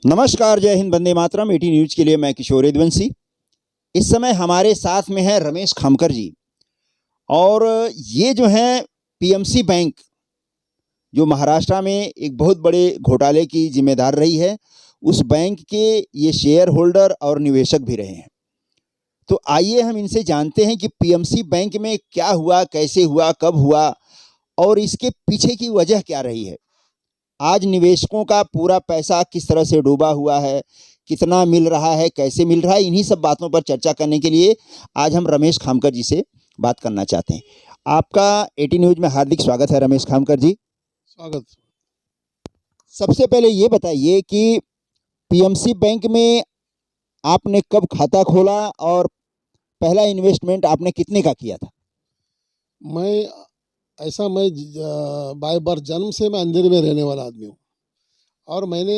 नमस्कार, जय हिंद, वंदे मातरम। 18 न्यूज के लिए मैं किशोर यदुवंशी। इस समय हमारे साथ में है रमेश खामकर जी। और ये जो है पीएमसी बैंक, जो महाराष्ट्र में एक बहुत बड़े घोटाले की जिम्मेदार रही है, उस बैंक के ये शेयर होल्डर और निवेशक भी रहे हैं। तो आइए हम इनसे जानते हैं कि पीएमसी बैंक में क्या हुआ, कैसे हुआ, कब हुआ और इसके पीछे की वजह क्या रही है। आज निवेशकों का पूरा पैसा किस तरह से डूबा हुआ है, कितना मिल रहा है, कैसे मिल रहा है, इन्हीं सब बातों पर चर्चा करने के लिए आज हम रमेश खामकर जी से बात करना चाहते हैं। आपका 18 न्यूज में हार्दिक स्वागत है रमेश खामकर जी। स्वागत। सबसे पहले ये बताइए कि पीएमसी बैंक में आपने कब खाता खोला और पहला इन्वेस्टमेंट आपने कितने का किया था? मैं बाय बर्थ जन्म से मैं अंधेरे में रहने वाला आदमी हूँ। और मैंने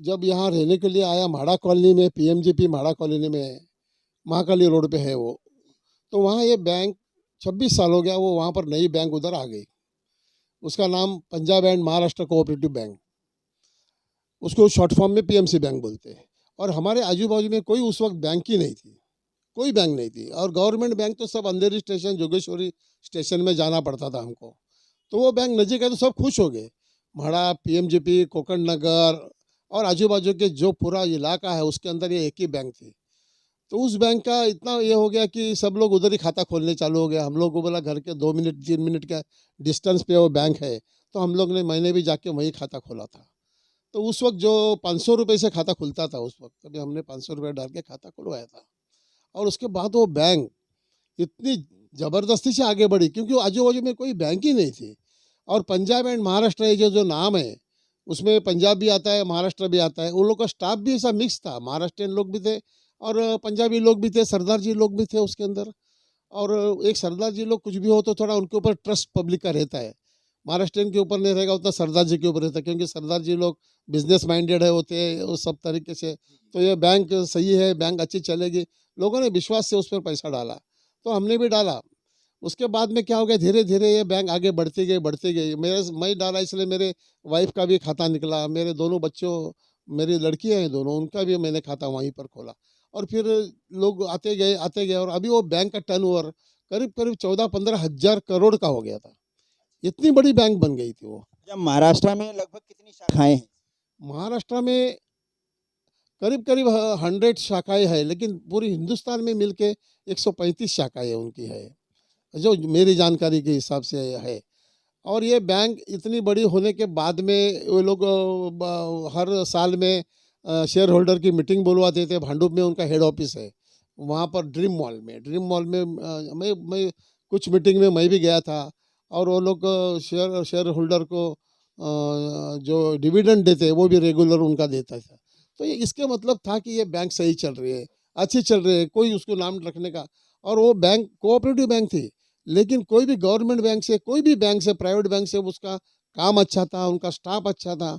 जब यहाँ रहने के लिए आया म्हाड़ा कॉलोनी में, पीएमजीपी म्हाड़ा कॉलोनी में, महाकाली रोड पे है वो, तो वहाँ ये बैंक 26 साल हो गया। वो वहाँ पर नई बैंक उधर आ गई, उसका नाम Punjab and Maharashtra cooperative bank, उसको शॉर्ट फॉर्म में पीएमसी बैंक बोलते हैं। और हमारे आजू बाजू में कोई उस वक्त बैंक ही नहीं थी, कोई बैंक नहीं थी। और गवर्नमेंट बैंक तो सब अंधेरी स्टेशन, जोगेश्वरी स्टेशन में जाना पड़ता था हमको। तो वो बैंक नज़दीक है तो सब खुश हो गए। म्हाड़ा, पीएमजीपी, कोकण नगर और आजू बाजू के जो पूरा इलाका है उसके अंदर ये एक ही बैंक थी। तो उस बैंक का इतना ये हो गया कि सब लोग उधर ही खाता खोलने चालू हो गया। हम लोग को बोला घर के 2 मिनट 3 मिनट का डिस्टेंस पे वो बैंक है, तो हम लोग ने मैंने भी जाके वहीं खाता खोला था। तो उस वक्त जो 500 रुपये से खाता खुलता था, उस वक्त तभी हमने 500 रुपये डाल के खाता खुलवाया था। और उसके बाद वो बैंक इतनी ज़बरदस्ती से आगे बढ़ी क्योंकि आजू बाजू में कोई बैंक ही नहीं थी। और पंजाब एंड महाराष्ट्र ये जो नाम है, उसमें पंजाब भी आता है, महाराष्ट्र भी आता है। उन लोग का स्टाफ भी ऐसा मिक्स था, महाराष्ट्रियन लोग भी थे और पंजाबी लोग भी थे, सरदार जी लोग भी थे उसके अंदर। और एक सरदार जी लोग कुछ भी हो तो थोड़ा उनके ऊपर ट्रस्ट पब्लिक का रहता है। महाराष्ट्रियन के ऊपर नहीं रहेगा उतना सरदार जी के ऊपर रहता है, क्योंकि सरदार जी लोग बिजनेस माइंडेड है होते हैं उस सब तरीके से। तो ये बैंक सही है, बैंक अच्छी चलेगी, लोगों ने विश्वास से उस पर पैसा डाला, तो हमने भी डाला। उसके बाद में क्या हो गया, धीरे धीरे ये बैंक आगे बढ़ती गई। मैं डाला इसलिए मेरे वाइफ का भी खाता निकला, मेरे दोनों बच्चों, मेरी लड़कियाँ हैं दोनों, उनका भी मैंने खाता वहीं पर खोला। और फिर लोग आते गए और अभी वो बैंक का टर्नओवर करीब करीब 14-15 हज़ार करोड़ का हो गया था। इतनी बड़ी बैंक बन गई थी वो। जब महाराष्ट्र में लगभग कितनी शाखाएं हैं? महाराष्ट्र में करीब करीब 100 शाखाएं हैं, लेकिन पूरी हिंदुस्तान में मिलके 135 शाखाएं उनकी है, जो मेरी जानकारी के हिसाब से है। और ये बैंक इतनी बड़ी होने के बाद में वो लोग हर साल में शेयर होल्डर की मीटिंग बुलवाते थे। भांडुप में उनका हेड ऑफिस है, वहाँ पर ड्रीम मॉल में मैं कुछ मीटिंग में मैं भी गया था। और वो लोग शेयर होल्डर को जो डिविडेंड देते हैं वो भी रेगुलर उनका देता था। तो ये इसके मतलब था कि ये बैंक सही चल रही है, अच्छी चल रही है, कोई उसको नाम रखने का। और वो बैंक कोऑपरेटिव बैंक थी, लेकिन कोई भी गवर्नमेंट बैंक से, कोई भी बैंक से, प्राइवेट बैंक से उसका काम अच्छा था, उनका स्टाफ अच्छा था।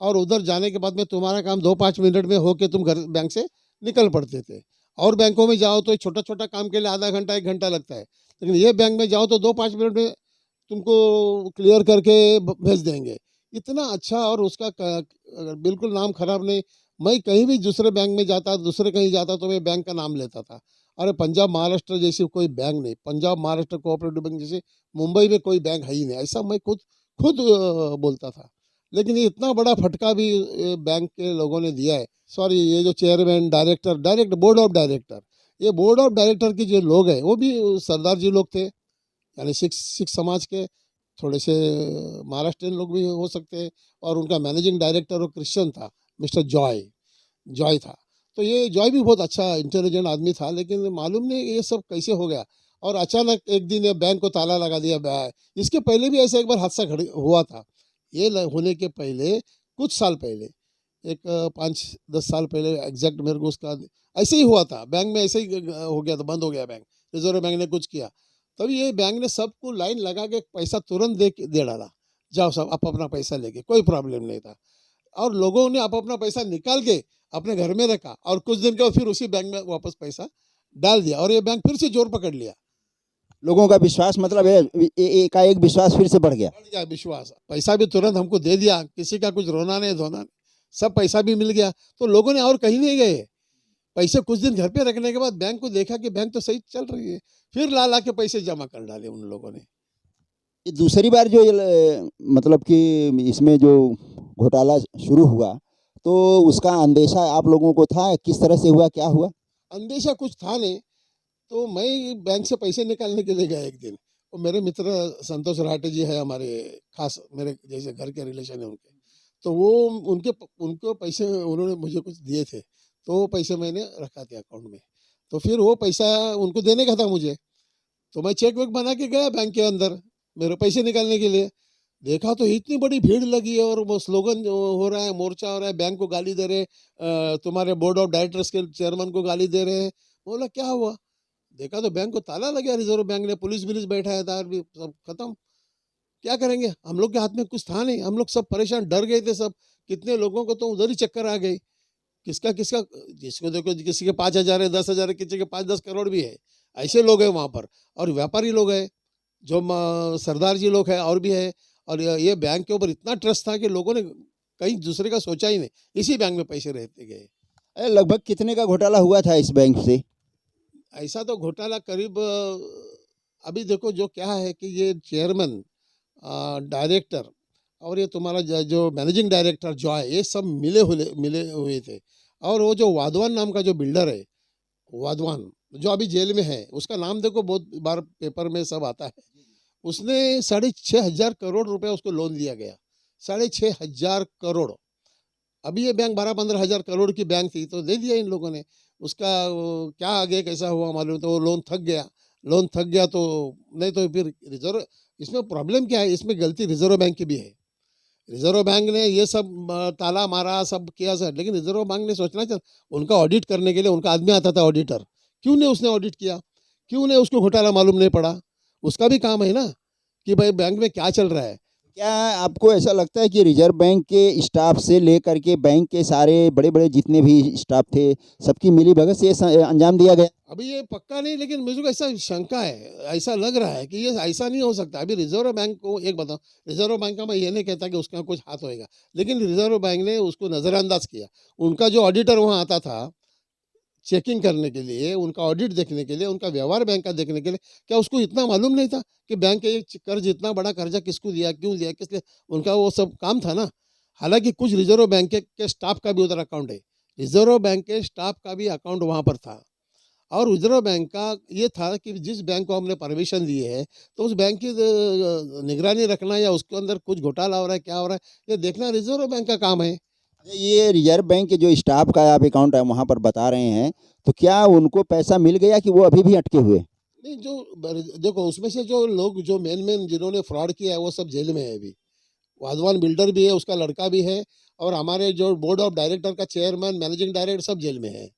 और उधर जाने के बाद में तुम्हारा काम 2-5 मिनट में हो के तुम घर बैंक से निकल पड़ते थे। और बैंकों में जाओ तो छोटा छोटा काम के लिए आधा घंटा 1 घंटा लगता है, लेकिन ये बैंक में जाओ तो 2-5 मिनट में तुमको क्लियर करके भेज देंगे। इतना अच्छा। और उसका बिल्कुल नाम खराब नहीं। मैं कहीं भी दूसरे बैंक में जाता, दूसरे कहीं जाता तो मैं बैंक का नाम लेता था। अरे पंजाब महाराष्ट्र जैसी कोई बैंक नहीं, पंजाब महाराष्ट्र कोऑपरेटिव बैंक जैसे मुंबई में कोई बैंक है ही नहीं, ऐसा मैं खुद बोलता था। लेकिन ये इतना बड़ा फटका भी बैंक के लोगों ने दिया है। सॉरी, ये जो chairman, director, board of director, ये बोर्ड ऑफ डायरेक्टर के जो लोग हैं वो भी सरदार जी लोग थे, यानी सिख समाज के। थोड़े से महाराष्ट्रियन लोग भी हो सकते हैं। और उनका मैनेजिंग डायरेक्टर वो क्रिश्चियन था, मिस्टर जॉय था। तो ये जॉय भी बहुत अच्छा इंटेलिजेंट आदमी था, लेकिन मालूम नहीं ये सब कैसे हो गया। और अचानक एक दिन ये बैंक को ताला लगा दिया। इसके पहले भी ऐसा एक बार हादसा हुआ था। ये होने के पहले, कुछ साल पहले, एक 5-10 साल पहले एग्जैक्ट मेरे को उसका ऐसे ही हुआ था। बैंक में ऐसे ही हो गया था, बंद हो गया बैंक। रिजर्व बैंक ने कुछ किया, तभी ये बैंक ने सबको लाइन लगा के पैसा तुरंत दे डाला, जाओ सब आप अपना पैसा लेके, कोई प्रॉब्लम नहीं था। और लोगों ने आप अपना पैसा निकाल के अपने घर में रखा और कुछ दिन के बाद फिर उसी बैंक में वापस पैसा डाल दिया और ये बैंक फिर से जोर पकड़ लिया। लोगों का विश्वास, मतलब है एकाएक विश्वास फिर से बढ़ गया। विश्वास, पैसा भी तुरंत हमको दे दिया, किसी का कुछ रोना नहीं धोना नहीं, सब पैसा भी मिल गया, तो लोगों ने और कहीं नहीं गए। पैसे कुछ दिन घर पे रखने के बाद बैंक को देखा कि बैंक तो सही चल रही है, फिर ला ला के पैसे जमा कर डाले उन लोगों ने। ये दूसरी बार जो मतलब कि इसमें जो घोटाला शुरू हुआ, तो उसका अंदेशा आप लोगों को था? किस तरह से हुआ, क्या हुआ? अंदेशा कुछ था नहीं, तो मैं बैंक से पैसे निकालने के लिए गया एक दिन। और मेरे मित्र संतोष राठे जी है, हमारे खास मेरे जैसे घर के रिलेशन है उनके। तो वो उनको पैसे उन्होंने मुझे कुछ दिए थे, तो वो पैसे मैंने रखा थे अकाउंट में। तो फिर वो पैसा उनको देने का था मुझे, तो मैं चेक वेक बना के गया बैंक के अंदर मेरे पैसे निकालने के लिए। देखा तो इतनी बड़ी भीड़ लगी है और वो स्लोगन जो हो रहा है, मोर्चा हो रहा है, बैंक को गाली दे रहे, तुम्हारे बोर्ड ऑफ डायरेक्टर्स के चेयरमैन को गाली दे रहे हैं। बोला क्या हुआ? देखा तो बैंक को ताला लग गया, रिजर्व बैंक ने पुलिस विलिस बैठा है, तार भी सब खत्म। क्या करेंगे? हम लोग के हाथ में कुछ था नहीं, हम लोग सब परेशान, डर गए थे सब। कितने लोगों को तो उधर ही चक्कर आ गई। किसका किसका, जिसको देखो किसी के 5,000 है, 10,000 है, किसी के 5-10 करोड़ भी है। ऐसे लोग हैं वहाँ पर। और व्यापारी लोग हैं, जो सरदार जी लोग हैं और भी है। और ये बैंक के ऊपर इतना ट्रस्ट था कि लोगों ने कहीं दूसरे का सोचा ही नहीं, इसी बैंक में पैसे रहते गए। लगभग कितने का घोटाला हुआ था इस बैंक से? ऐसा तो घोटाला करीब अभी देखो जो क्या है कि ये चेयरमैन, डायरेक्टर और ये तुम्हारा जो मैनेजिंग डायरेक्टर जो है, ये सब मिले हुए थे। और वो जो वाधवान नाम का जो बिल्डर है, वाधवान जो अभी जेल में है, उसका नाम देखो बहुत बार पेपर में सब आता है। उसने 6,500 करोड़ रुपए उसको लोन दिया गया, 6,500 करोड़। अभी ये बैंक 12-15 हज़ार करोड़ की बैंक थी, तो दे दिया इन लोगों ने। उसका क्या आगे कैसा हुआ मालूम, तो वो लोन थक गया तो नहीं, तो फिर रिजर्व, इसमें प्रॉब्लम क्या है, इसमें गलती रिजर्व बैंक की भी है। रिजर्व बैंक ने ये सब ताला मारा, सब किया सर, लेकिन रिजर्व बैंक ने सोचना चाहिए, उनका ऑडिट करने के लिए उनका आदमी आता था ऑडिटर, क्यों नहीं उसने ऑडिट किया? क्यों नहीं उसको घोटाला मालूम नहीं पड़ा? उसका भी काम है ना कि भाई बैंक में क्या चल रहा है। क्या आपको ऐसा लगता है कि रिजर्व बैंक के स्टाफ से लेकर के बैंक के सारे बड़े-बड़े जितने भी स्टाफ थे, सबकी मिलीभगत से ये अंजाम दिया गया? अभी ये पक्का नहीं, लेकिन मुझे को ऐसा शंका है, ऐसा लग रहा है कि ये ऐसा नहीं हो सकता। अभी रिजर्व बैंक को एक बताओ, रिजर्व बैंक का मैं ये नहीं कहता कि उसका कुछ हाथ होएगा, लेकिन रिजर्व बैंक ने उसको नज़रअंदाज किया। उनका जो ऑडिटर वहाँ आता था चेकिंग करने के लिए, उनका ऑडिट देखने के लिए, उनका व्यवहार बैंक का देखने के लिए, क्या उसको इतना मालूम नहीं था कि बैंक के कर्ज, इतना बड़ा कर्जा किसको दिया, क्यों दिया, किस लिए? उनका वो सब काम था ना। हालांकि कुछ रिजर्व बैंक के स्टाफ का भी उधर अकाउंट है, रिजर्व बैंक के स्टाफ का भी अकाउंट वहाँ पर था। और रिजर्व बैंक का ये था कि जिस बैंक को हमने परमिशन दी है, तो उस बैंक की निगरानी रखना, या उसके अंदर कुछ घोटाला हो रहा है, क्या हो रहा है, ये देखना रिजर्व बैंक का काम है। ये रिजर्व बैंक के जो स्टाफ का आप अकाउंट है वहाँ पर बता रहे हैं, तो क्या उनको पैसा मिल गया कि वो अभी भी अटके हुए? नहीं, जो देखो उसमें से जो लोग जो मेन जिन्होंने फ्रॉड किया है वो सब जेल में है अभी। वाधवान बिल्डर भी है, उसका लड़का भी है, और हमारे जो बोर्ड ऑफ डायरेक्टर का चेयरमैन, मैनेजिंग डायरेक्टर सब जेल में है।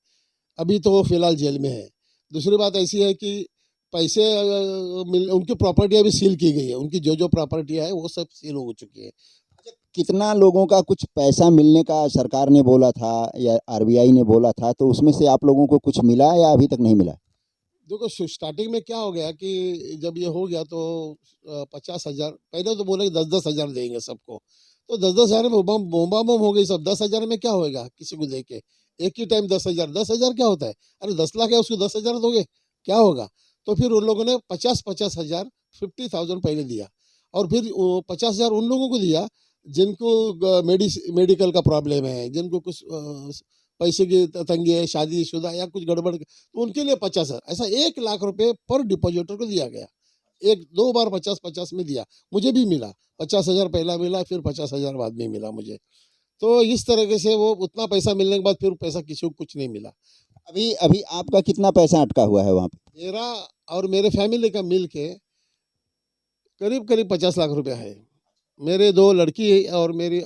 अभी तो वो फिलहाल जेल में है। दूसरी बात ऐसी है कि पैसे उनकी प्रॉपर्टी अभी सील की गई है, उनकी जो प्रॉपर्टी है वो सब सील हो चुकी है। कितना लोगों का कुछ पैसा मिलने का सरकार ने बोला था या आरबीआई ने बोला था, तो उसमें से आप लोगों को कुछ मिला या अभी तक नहीं मिला? देखो स्टार्टिंग में क्या हो गया कि जब ये हो गया तो 50,000 पहले तो बोले 10-10 हज़ार देंगे सबको, तो 10-10 हज़ार में बोमा बोम हो गई सब। 10,000 में क्या होएगा किसी को दे के? एक ही टाइम 10,000, 10,000 क्या होता है? अरे 10 लाख है, उसको 10,000 दोगे, क्या होगा? तो फिर उन लोगों ने 50-50 हज़ार, 50,000 पहले दिया, और फिर 50,000 उन लोगों को दिया जिनको मेडिकल का प्रॉब्लम है, जिनको कुछ पैसे की तंगी है, शादीशुदा या कुछ गड़बड़, तो उनके लिए 50,000, ऐसा 1 लाख रुपए पर डिपॉजिटर को दिया गया। एक दो बार 50-50 में दिया, मुझे भी मिला। 50,000 पहला मिला, फिर 50,000 बाद में मिला मुझे। तो इस तरीके से वो उतना पैसा मिलने के बाद फिर पैसा किसी को कुछ नहीं मिला। अभी अभी आपका कितना पैसा अटका हुआ है वहाँ पे? मेरा और मेरे फैमिली का मिल के करीब करीब 50 लाख रुपया है। मेरे 2 लड़की है और मेरी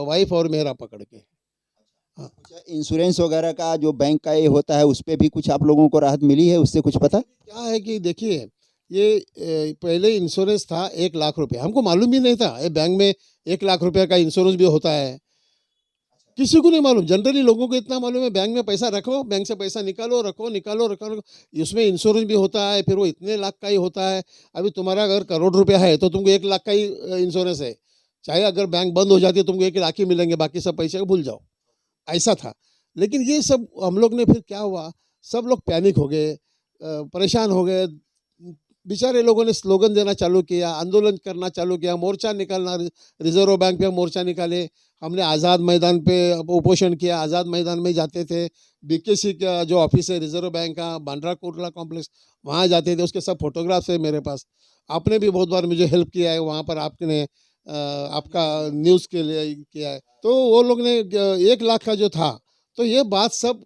वाइफ और मेरा पकड़ के। हाँ। अच्छा, इंश्योरेंस वगैरह का जो बैंक का ये होता है, उस पे भी कुछ आप लोगों को राहत मिली है, उससे कुछ पता? क्या है कि देखिए, ये पहले इंश्योरेंस था 1 लाख रुपये, हमको मालूम ही नहीं था ये बैंक में 1 लाख रुपये का इंश्योरेंस भी होता है। किसी को नहीं मालूम, जनरली लोगों को इतना मालूम है बैंक में पैसा रखो, बैंक से पैसा निकालो, रखो, निकालो, रखो। इसमें इंश्योरेंस भी होता है, फिर वो इतने लाख का ही होता है। अभी तुम्हारा अगर करोड़ रुपया है तो तुमको 1 लाख का ही इंश्योरेंस है। चाहे अगर बैंक बंद हो जाती है तुमको 1 लाख ही मिलेंगे, बाकी सब पैसे को भूल जाओ। ऐसा था। लेकिन ये सब हम लोग ने फिर क्या हुआ, सब लोग पैनिक हो गए, परेशान हो गए। बेचारे लोगों ने स्लोगन देना चालू किया, आंदोलन करना चालू किया, मोर्चा निकालना, रिजर्व बैंक पे मोर्चा निकाले। हमने आज़ाद मैदान पे उपोषण किया, आज़ाद मैदान में जाते थे। बीकेसी का जो ऑफिस है रिजर्व बैंक का, बांद्रा कुर्ला कॉम्प्लेक्स, वहाँ जाते थे। उसके सब फोटोग्राफ्स है मेरे पास। आपने भी बहुत बार मुझे हेल्प किया है वहाँ पर, आपने आपका न्यूज़ के लिए किया है। तो वो लोग ने 1 लाख का जो था, तो ये बात सब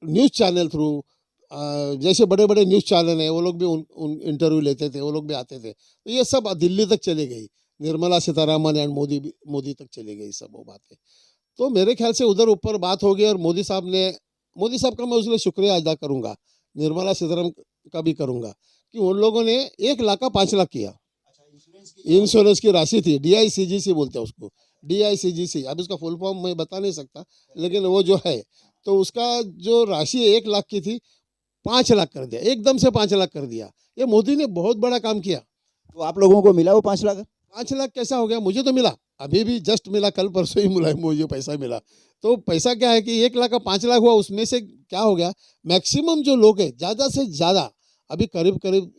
न्यूज़ चैनल थ्रू, जैसे बड़े बड़े न्यूज़ चैनल हैं वो लोग भी उन इंटरव्यू लेते थे, वो लोग भी आते थे। तो ये सब दिल्ली तक चली गई, निर्मला सीतारामन एंड मोदी तक चली गई सब वो बातें। तो मेरे ख्याल से उधर ऊपर बात हो गई, और मोदी साहब का मैं उसके लिए शुक्रिया अदा करूँगा, निर्मला सीतारामन का भी करूँगा, कि उन लोगों ने 1 लाख का 5 लाख किया। इंश्योरेंस की राशि थी, DICGC बोलते हैं उसको, DICGC। अब उसका फुल फॉर्म मैं बता नहीं सकता, लेकिन वो जो है, तो उसका जो राशि 1 लाख की थी, 5 लाख कर दिया, एकदम से 5 लाख कर दिया। ये मोदी ने बहुत बड़ा काम किया। तो आप लोगों को मिला वो 5 लाख? 5 लाख कैसा हो गया? मुझे तो मिला, अभी भी जस्ट मिला, कल परसों ही मिला मुझे पैसा मिला। तो पैसा क्या है कि 1 लाख का 5 लाख हुआ, उसमें से क्या हो गया, मैक्सिमम जो लोग हैं, ज़्यादा से ज़्यादा अभी करीब करीब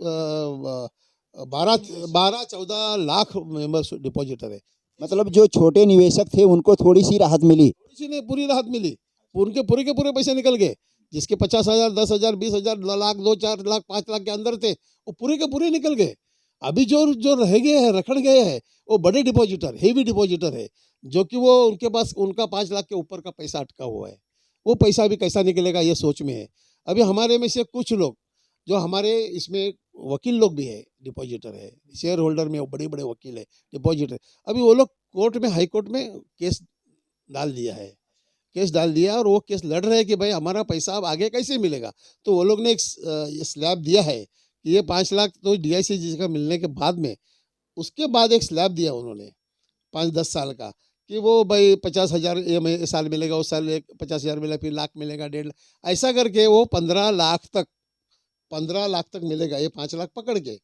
12-14 लाख मेंबर्स डिपॉजिटर है। मतलब जो छोटे निवेशक थे उनको थोड़ी सी राहत मिली। किसी ने पूरी राहत मिली, उनके पूरे के पूरे पैसे निकल गए। जिसके 50,000, 10,000, 20,000, लाख, 2-4 लाख, 5 लाख के अंदर थे, वो पूरे के पूरे निकल गए। अभी जो जो रह गए हैं, रखड़ गए हैं, वो बड़े डिपॉजिटर, हेवी डिपॉजिटर है, जो कि वो उनके पास उनका 5 लाख के ऊपर का पैसा अटका हुआ है। वो पैसा भी कैसा निकलेगा ये सोच में है। अभी हमारे में से कुछ लोग, जो हमारे इसमें वकील लोग भी है, डिपॉजिटर है, शेयर होल्डर में बड़े बड़े वकील है, डिपॉजिटर। अभी वो लोग कोर्ट में, हाई कोर्ट में केस डाल दिया है, और वो केस लड़ रहे हैं कि भाई हमारा पैसा अब आगे कैसे मिलेगा। तो वो लोग ने एक स्लैब दिया है कि ये 5 लाख तो DICGC का मिलने के बाद में, उसके बाद एक स्लैब दिया उन्होंने 5-10 साल का, कि वो भाई 50,000 ये साल मिलेगा, उस साल 50,000 मिलेगा, फिर लाख मिलेगा, 1.5 लाख, ऐसा करके वो 15 लाख तक मिलेगा, ये 5 लाख पकड़ के,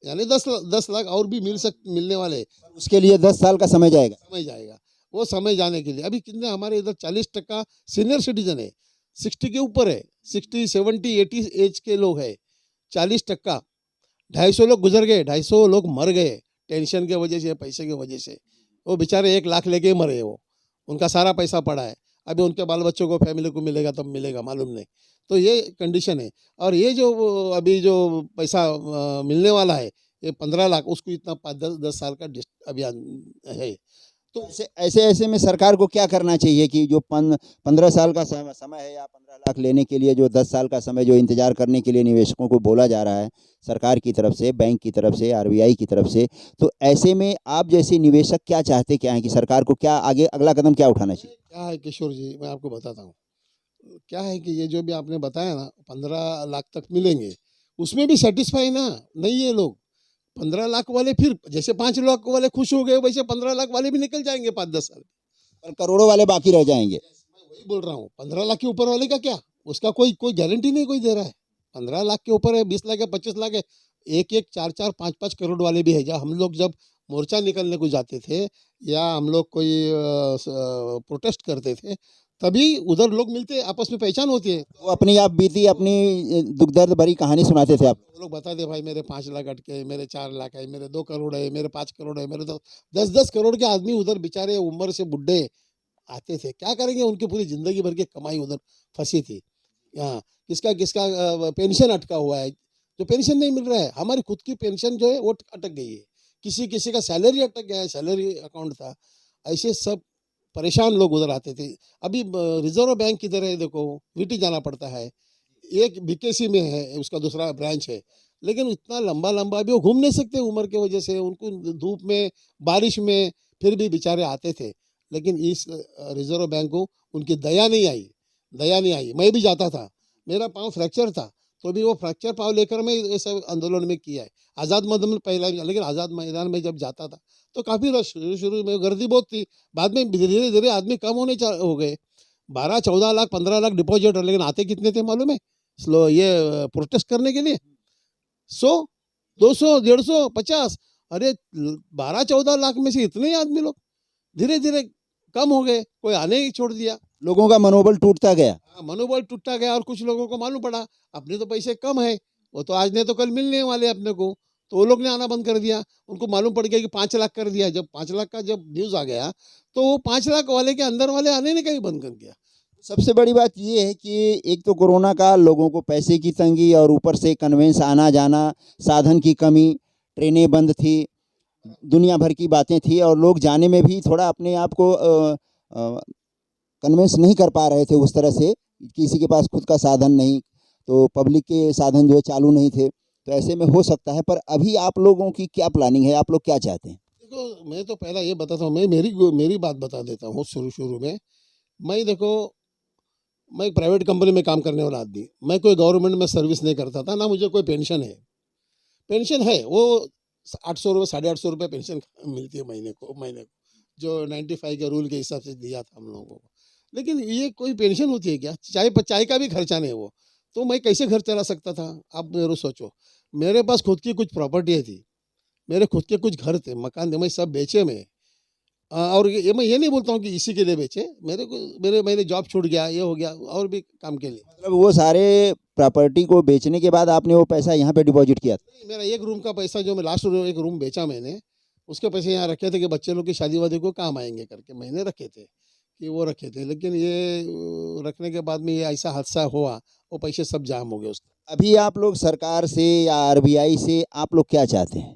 यानी 10 लाख और भी मिलने वाले। उसके लिए 10 साल का समय जाएगा। वो समय जाने के लिए अभी कितने हमारे इधर 40% सीनियर सिटीजन है, 60 के ऊपर है, 60, 70, 80 एज के लोग हैं। 40%, 250 लोग गुजर गए, 250 लोग मर गए टेंशन के वजह से, पैसे की वजह से। वो बेचारे 1 लाख लेके ही मरे, वो उनका सारा पैसा पड़ा है। अभी उनके बाल बच्चों को, फैमिली को मिलेगा तब मिलेगा, मालूम नहीं। तो ये कंडीशन है। और ये जो अभी जो पैसा मिलने वाला है, ये 15 लाख, उसको इतना 10 साल का अभियान है। तो ऐसे में सरकार को क्या करना चाहिए कि जो 15 साल का समय है, या 15 लाख लेने के लिए जो 10 साल का समय जो इंतजार करने के लिए निवेशकों को बोला जा रहा है सरकार की तरफ से, बैंक की तरफ से, RBI की तरफ से, तो ऐसे में आप जैसे निवेशक क्या चाहते क्या हैं कि सरकार को क्या आगे अगला कदम क्या उठाना चाहिए? क्या है किशोर जी, मैं आपको बताता हूँ। क्या है कि ये जो भी आपने बताया ना, 15 लाख तक मिलेंगे, उसमें भी सेटिस्फाई ना नहीं है लोग। 15 लाख वाले, फिर जैसे 5 लाख वाले खुश हो गए, वैसे 15 लाख वाले भी निकल जाएंगे 5-10 साल। पर करोड़ों वाले बाकी रह जाएंगे। मैं वही बोल रहा हूँ, 15 लाख के ऊपर वाले का क्या, उसका कोई गारंटी नहीं कोई दे रहा है। 15 लाख के ऊपर है, 20 लाख है, 25 लाख है, 1-1, 4-4, 5-5 करोड़ वाले भी है। जब हम लोग जब मोर्चा निकलने को जाते थे, या हम लोग कोई प्रोटेस्ट करते थे, तभी उधर लोग मिलते, आपस में पहचान होती है। वो अपनी आप बीती अपनी दुख दर्द भरी कहानी सुनाते थे आप। वो लोग बताते, भाई मेरे 5 लाख अटके, मेरे 4 लाख है, मेरे 2 करोड़ है, मेरे 5 करोड़ है, मेरे 10-10 करोड़ के आदमी उधर बेचारे उम्र से बुढ़े आते थे। क्या करेंगे, उनकी पूरी जिंदगी भर की कमाई उधर फंसी थी। यहाँ किसका किसका पेंशन अटका हुआ है, जो पेंशन नहीं मिल रहा है। हमारी खुद की पेंशन जो है वो अटक गई है, किसी किसी का सैलरी अटक गया है, सैलरी अकाउंट था। ऐसे सब परेशान लोग उधर आते थे। अभी रिजर्व बैंक किधर है, देखो VT जाना पड़ता है, एक BKC में है, उसका दूसरा ब्रांच है, लेकिन इतना लंबा लंबा अभी वो घूम नहीं सकते उम्र की वजह से, उनको धूप में, बारिश में, फिर भी बेचारे आते थे। लेकिन इस रिजर्व बैंक को उनकी दया नहीं आई। मैं भी जाता था, मेरा पाँव फ्रैक्चर था, तो भी वो फ्रैक्चर पाँव लेकर मैं ये सब आंदोलन में किया है। आज़ाद मैदान में पहला, लेकिन आज़ाद मैदान में जब जाता था तो काफ़ी रश, शुरू में गर्दी बहुत थी, बाद में धीरे धीरे आदमी कम हो गए। 12-14 लाख, 15 लाख डिपॉजिट, लेकिन आते कितने थे मालूम है ये प्रोटेस्ट करने के लिए? 100, 200, 150, 50। अरे 12-14 लाख में से इतने ही आदमी लोग धीरे धीरे कम हो गए, कोई आने ही छोड़ दिया। लोगों का मनोबल टूटता गया। हाँ, मनोबल टूटता गया और कुछ लोगों को मालूम पड़ा अपने तो पैसे कम है, वो तो आज नहीं तो कल मिलने वाले अपने को, तो वो लोग ने आना बंद कर दिया। उनको मालूम पड़ गया कि 5 लाख कर दिया। जब 5 लाख का जब न्यूज़ आ गया तो वो 5 लाख वाले के अंदर वाले आने ने कहीं बंद कर दिया। सबसे बड़ी बात ये है कि एक तो कोरोना का लोगों को पैसे की तंगी और ऊपर से कन्वेंस आना जाना, साधन की कमी, ट्रेनें बंद थी, दुनिया भर की बातें थी और लोग जाने में भी थोड़ा अपने आप को कन्वेंस नहीं कर पा रहे थे उस तरह से। किसी के पास खुद का साधन नहीं, तो पब्लिक के साधन जो है चालू नहीं थे, तो ऐसे में हो सकता है। पर अभी आप लोगों की क्या प्लानिंग है, आप लोग क्या चाहते हैं? देखो मैं तो पहला ये बताता हूँ, मैं मेरी बात बता देता हूँ शुरू में। मैं देखो, मैं एक प्राइवेट कंपनी में काम करने वाला आदमी, मैं कोई गवर्नमेंट में सर्विस नहीं करता था, ना मुझे कोई पेंशन है। पेंशन है वो 800 रुपये 850 रुपये पेंशन मिलती है महीने को जो 95 के रूल के हिसाब से दिया था हम लोगों को। लेकिन ये कोई पेंशन होती है क्या? चाय का भी खर्चा नहीं वो, तो मैं कैसे घर चला सकता था? आप मेरे सोचो, मेरे पास खुद की कुछ प्रॉपर्टी थी, मेरे खुद के कुछ घर थे, मकान थे, मैं सब बेचे मैं। और मैं ये नहीं बोलता हूँ कि इसी के लिए बेचे, मैंने जॉब छूट गया, ये हो गया, और भी काम के लिए। मतलब वो सारे प्रॉपर्टी को बेचने के बाद आपने वो पैसा यहाँ पे डिपॉजिट किया था? नहीं, मेरा एक रूम का पैसा जो मैं लास्ट एक रूम बेचा मैंने, उसके पैसे यहाँ रखे थे कि बच्चे लोग की शादी वादी को काम आएंगे करके मैंने रखे थे, कि वो रखे थे। लेकिन ये रखने के बाद में ये ऐसा हादसा हुआ, वो पैसे सब जाम हो गए उसके। अभी आप लोग सरकार से या आरबीआई से आप लोग क्या चाहते हैं?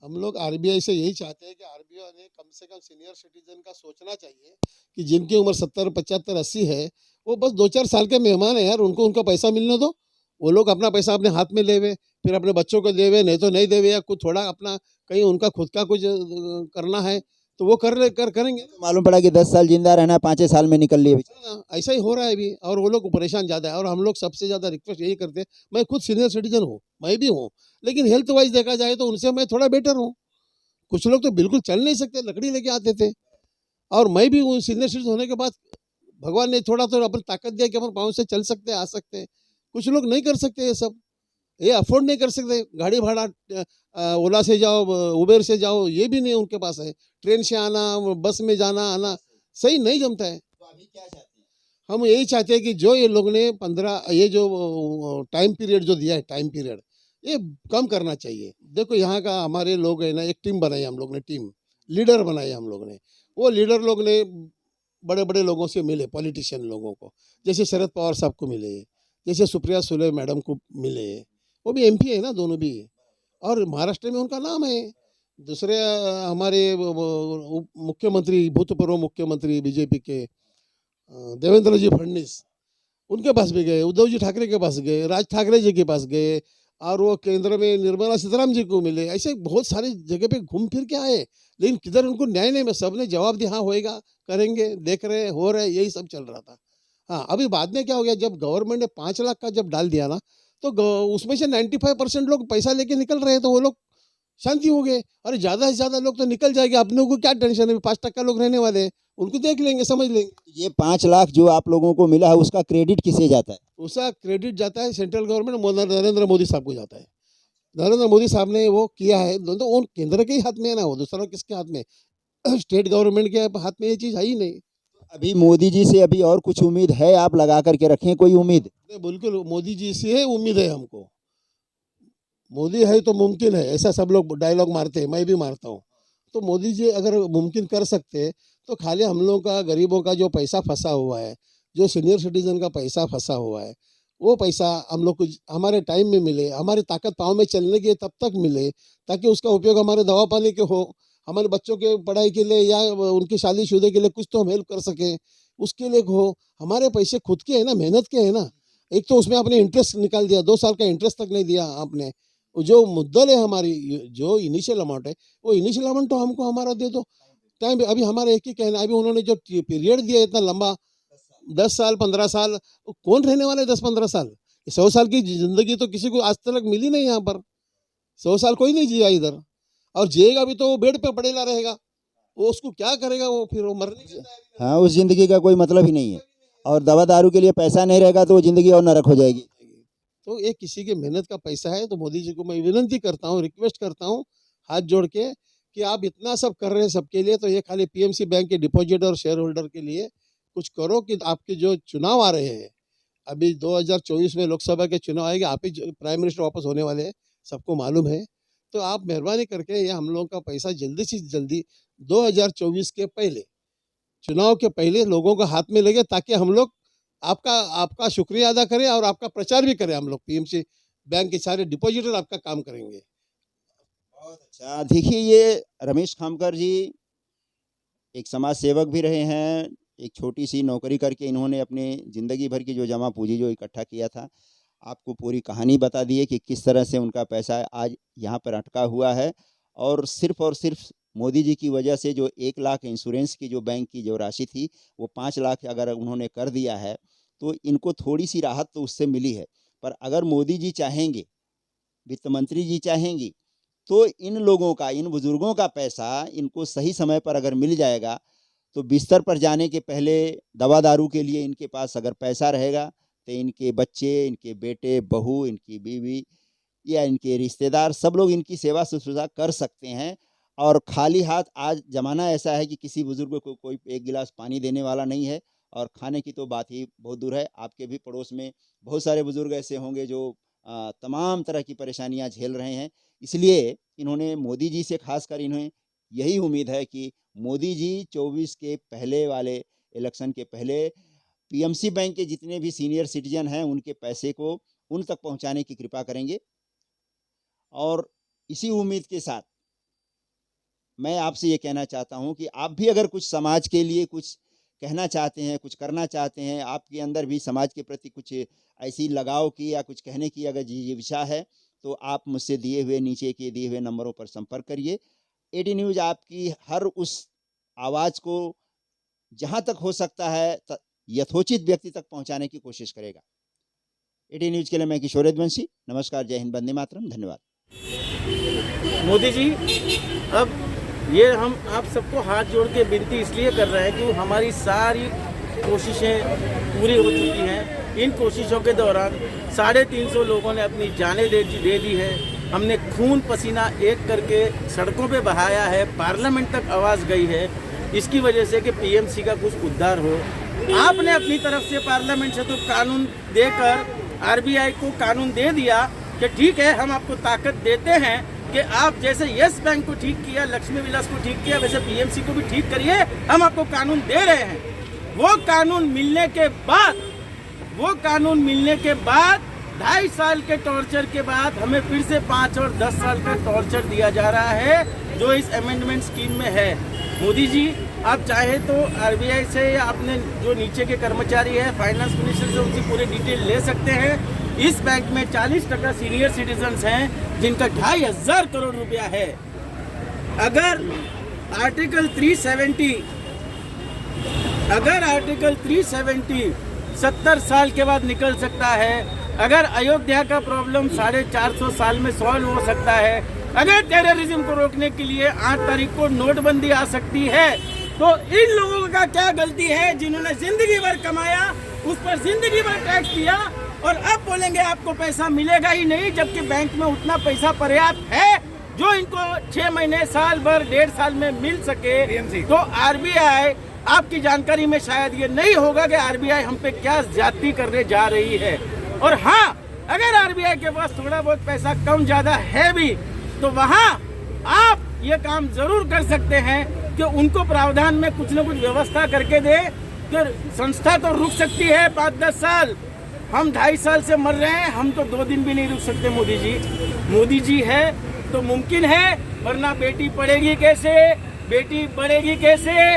हम लोग आरबीआई से यही चाहते हैं कि आरबीआई ने कम से कम सीनियर सिटीजन का सोचना चाहिए कि जिनकी उम्र 70 75 80 है, वो बस 2 4 साल के मेहमान है यार, उनको उनका पैसा मिलने दो। वो लोग अपना पैसा अपने हाथ में लेवे, फिर अपने बच्चों को देवे, नहीं तो नहीं देवे, या कुछ थोड़ा अपना कहीं उनका खुद का कुछ करना है तो वो करेंगे। मालूम पड़ा कि 10 साल जिंदा रहना है, 5 साल में निकल लिए। हाँ, ऐसा ही हो रहा है अभी, और वो लोग परेशान ज़्यादा है। और हम लोग सबसे ज़्यादा रिक्वेस्ट यही करते हैं, मैं खुद सीनियर सिटीजन हूँ, मैं भी हूँ, लेकिन हेल्थ वाइज देखा जाए तो उनसे मैं थोड़ा बेटर हूँ। कुछ लोग तो बिल्कुल चल नहीं सकते, लकड़ी लेके आते थे, और मैं भी सीनियर सिटीजन होने के बाद भगवान ने थोड़ा तो अपन ताकत दिया कि अपन पाँव से चल सकते हैं, आ सकते हैं। कुछ लोग नहीं कर सकते ये सब, ये अफोर्ड नहीं कर सकते। गाड़ी भाड़ा ओला से जाओ, उबेर से जाओ, ये भी नहीं उनके पास है। ट्रेन से आना, बस में जाना आना सही नहीं जमता है। तो अभी क्या चाहते हैं? हम यही चाहते हैं कि जो ये लोग ने 15 ये जो टाइम पीरियड जो दिया है, टाइम पीरियड ये कम करना चाहिए। देखो यहाँ का हमारे लोग है ना, एक टीम बनाई हम लोग ने, टीम लीडर बनाई हम लोग ने। वो लीडर लोग ने बड़े बड़े लोगों से मिले, पॉलिटिशियन लोगों को, जैसे शरद पवार साहब को मिले, जैसे सुप्रिया सुले मैडम को मिले, वो भी एमपी है ना दोनों भी, और महाराष्ट्र में उनका नाम है। दूसरे हमारे मुख्यमंत्री, भूतपूर्व मुख्यमंत्री बीजेपी के देवेंद्र जी फडणवीस, उनके पास भी गए, उद्धव जी ठाकरे के पास गए, राज ठाकरे जी के पास गए, और वो केंद्र में निर्मला सीताराम जी को मिले। ऐसे बहुत सारी जगह पे घूम फिर के आए, लेकिन किधर उनको न्याय नहीं मिला। सबने जवाब दिया हाँ होएगा, करेंगे, देख रहे हो रहे, यही सब चल रहा था। हाँ, अभी बाद में क्या हो गया, जब गवर्नमेंट ने 5 लाख का जब डाल दिया ना, तो उसमें से 95% लोग पैसा लेके निकल रहे, तो वो लोग शांति हो गए। अरे ज़्यादा से ज़्यादा लोग तो निकल जाएंगे, अपने को क्या टेंशन है, 5% लोग रहने वाले हैं, उनको देख लेंगे, समझ लेंगे। ये 5 लाख जो आप लोगों को मिला है उसका क्रेडिट किसे जाता है? उसका क्रेडिट जाता है सेंट्रल गवर्नमेंट, नरेंद्र मोदी साहब को जाता है। नरेंद्र मोदी साहब ने वो किया है, तो वो केंद्र के ही हाथ में है ना, वो दूसरा किसके हाथ में? स्टेट गवर्नमेंट के हाथ में ये चीज़ है ही नहीं। अभी मोदी जी से अभी और कुछ उम्मीद है, आप लगा करके रखें कोई उम्मीद? बिल्कुल मोदी जी से उम्मीद है हमको। मोदी है तो मुमकिन है, ऐसा सब लोग डायलॉग मारते हैं, मैं भी मारता हूँ। तो मोदी जी अगर मुमकिन कर सकते, तो खाली हम लोगों का, गरीबों का जो पैसा फंसा हुआ है, जो सीनियर सिटीजन का पैसा फंसा हुआ है, वो पैसा हम लोग को हमारे टाइम में मिले, हमारी ताकत पाँव में चलने के तब तक मिले, ताकि उसका उपयोग हमारे दवा पानी के हो, हमारे बच्चों के पढ़ाई के लिए या उनकी शादीशुदा के लिए कुछ तो हम हेल्प कर सकें, उसके लिए हो। हमारे पैसे खुद के हैं ना, मेहनत के हैं ना। एक तो उसमें आपने इंटरेस्ट निकाल दिया, 2 साल का इंटरेस्ट तक नहीं दिया आपने। जो मुद्दल है हमारी, जो इनिशियल अमाउंट है, वो इनिशियल अमाउंट तो हमको हमारा दे दो। टाइम अभी हमारा एक ही कहना है, अभी उन्होंने जो पीरियड दिया इतना लंबा, 10 साल 15 साल, कौन रहने वाले 10 15 साल? 100 साल की जिंदगी तो किसी को आज तक मिली नहीं यहाँ पर। 100 साल कोई नहीं जिया इधर, और जिएगा भी तो वो बेड पे पड़ेला रहेगा। वो उसको क्या करेगा, वो फिर वो मरने की तैयारी हाँ, उस ज़िंदगी का कोई मतलब ही नहीं है, और दवा दारू के लिए पैसा नहीं रहेगा तो वो ज़िंदगी और नरक हो जाएगी। में। तो ये किसी के मेहनत का पैसा है, तो मोदी जी को मैं विनती करता हूँ, रिक्वेस्ट करता हूँ हाथ जोड़ के, कि आप इतना सब कर रहे हैं सबके लिए, तो ये खाली पीएमसी बैंक के डिपॉजिट और शेयर होल्डर के लिए कुछ करो कि आपके जो चुनाव आ रहे हैं, अभी 2024 में लोकसभा के चुनाव आएंगे, आप ही प्राइम मिनिस्टर वापस होने वाले हैं, सबको मालूम है। तो आप मेहरबानी करके ये हम लोगों का पैसा जल्दी से जल्दी 2024 के पहले, चुनाव के पहले लोगों को हाथ में लगे, ताकि हम लोग आपका शुक्रिया अदा करें और आपका प्रचार भी करें। हम लोग पीएमसी बैंक के सारे डिपॉजिटर आपका काम करेंगे। बहुत अच्छा। देखिए, ये रमेश खामकर जी एक समाज सेवक भी रहे हैं। एक छोटी सी नौकरी करके इन्होंने अपनी ज़िंदगी भर की जो जमा पूंजी जो इकट्ठा किया था, आपको पूरी कहानी बता दी है कि किस तरह से उनका पैसा आज यहाँ पर अटका हुआ है। और सिर्फ मोदी जी की वजह से जो 1 लाख इंश्योरेंस की जो बैंक की जो राशि थी, वो 5 लाख अगर उन्होंने कर दिया है, तो इनको थोड़ी सी राहत तो उससे मिली है। पर अगर मोदी जी चाहेंगे, वित्त मंत्री जी चाहेंगी, तो इन लोगों का, इन बुजुर्गों का पैसा इनको सही समय पर अगर मिल जाएगा, तो बिस्तर पर जाने के पहले दवा दारू के लिए इनके पास अगर पैसा रहेगा, तो इनके बच्चे, इनके बेटे, बहू, इनकी बीवी या इनके रिश्तेदार सब लोग इनकी सेवा शुश्रूषा कर सकते हैं। और खाली हाथ आज ज़माना ऐसा है कि किसी बुजुर्ग को कोई 1 गिलास पानी देने वाला नहीं है, और खाने की तो बात ही बहुत दूर है। आपके भी पड़ोस में बहुत सारे बुजुर्ग ऐसे होंगे जो तमाम तरह की परेशानियां झेल रहे हैं। इसलिए इन्होंने मोदी जी से खासकर इन्हें यही उम्मीद है कि मोदी जी 24 के पहले वाले इलेक्शन के पहले पीएमसी बैंक के जितने भी सीनियर सिटीजन हैं, उनके पैसे को उन तक पहुंचाने की कृपा करेंगे। और इसी उम्मीद के साथ मैं आपसे ये कहना चाहता हूं कि आप भी अगर कुछ समाज के लिए कुछ कहना चाहते हैं, कुछ करना चाहते हैं, आपके अंदर भी समाज के प्रति कुछ ऐसी लगाव की या कुछ कहने की अगर जिज्ञासा है, तो आप मुझसे नीचे के दिए हुए नंबरों पर संपर्क करिए। एटी न्यूज़ आपकी हर उस आवाज़ को जहां तक हो सकता है यथोचित व्यक्ति तक पहुंचाने की कोशिश करेगा। एटी न्यूज़ के लिए मैं किशोर यदुवंशी। नमस्कार, जय हिंद, वंदे मातरम, धन्यवाद। मोदी जी, अब ये हम आप सबको हाथ जोड़ के विनती इसलिए कर रहे हैं कि हमारी सारी कोशिशें पूरी हो चुकी हैं। इन कोशिशों के दौरान 350 लोगों ने अपनी जानें दे दी है। हमने खून पसीना एक करके सड़कों पे बहाया है, पार्लियामेंट तक आवाज़ गई है, इसकी वजह से कि पीएमसी का कुछ उद्धार हो। आपने अपनी तरफ से पार्लियामेंट से तो कानून देकर आरबीआई को कानून दे दिया कि ठीक है, हम आपको ताकत देते हैं कि आप जैसे यस बैंक को ठीक किया, लक्ष्मी विलास को ठीक किया, वैसे पीएमसी को भी ठीक करिए, हम आपको कानून दे रहे हैं। वो कानून मिलने के बाद 2.5 साल के टॉर्चर के बाद हमें फिर से 5 और 10 साल का टॉर्चर दिया जा रहा है, जो इस अमेंडमेंट स्कीम में है। मोदी जी, आप चाहे तो आरबीआई से या अपने जो नीचे के कर्मचारी है, फाइनेंस मिनिस्टर से उनकी पूरी डिटेल ले सकते हैं। इस बैंक में 40% सीनियर सिटीजन्स हैं जिनका 2,500 करोड़ रुपया है। अगर आर्टिकल 370 70 साल के बाद निकल सकता है, अगर अयोध्या का प्रॉब्लम 450 साल में सॉल्व हो सकता है, अगर टेररिज्म को रोकने के लिए 8 तारीख को नोटबंदी आ सकती है, तो इन लोगों का क्या गलती है जिन्होंने जिंदगी भर कमाया, उस पर जिंदगी भर टैक्स दिया, और अब बोलेंगे आपको पैसा मिलेगा ही नहीं, जबकि बैंक में उतना पैसा पर्याप्त है जो इनको 6 महीने, साल भर, 1.5 साल में मिल सके। तो आरबीआई, आपकी जानकारी में शायद ये नहीं होगा कि आरबीआई हम पे क्या ज्यादती करने जा रही है। और हाँ, अगर आरबीआई के पास थोड़ा बहुत पैसा कम ज्यादा है भी, तो वहाँ आप ये काम जरूर कर सकते हैं कि उनको प्रावधान में कुछ न कुछ व्यवस्था करके दे, तो संस्था तो रुक सकती है 5-10 साल। हम 2.5 साल से मर रहे हैं, हम तो 2 दिन भी नहीं रुक सकते। मोदी जी है तो मुमकिन है, वरना बेटी पढ़ेगी कैसे, बेटी बढ़ेगी कैसे,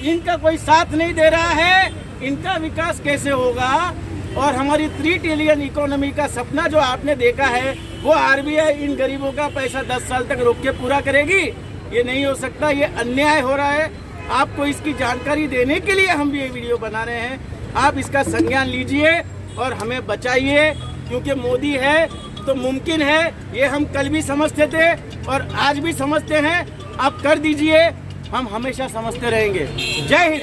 इनका कोई साथ नहीं दे रहा है, इनका विकास कैसे होगा। और हमारी 3 ट्रिलियन इकोनॉमी का सपना जो आपने देखा है, वो आरबीआई इन गरीबों का पैसा 10 साल तक रोक के पूरा करेगी? ये नहीं हो सकता, ये अन्याय हो रहा है। आपको इसकी जानकारी देने के लिए हम ये वीडियो बना रहे हैं। आप इसका संज्ञान लीजिए और हमें बचाइए, क्योंकि मोदी है तो मुमकिन है। ये हम कल भी समझते थे और आज भी समझते हैं। आप कर दीजिए, हम हमेशा समझते रहेंगे। जय हिंद।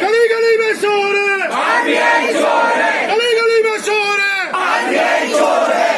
गली गली में शोर है, गली गली में शोर है।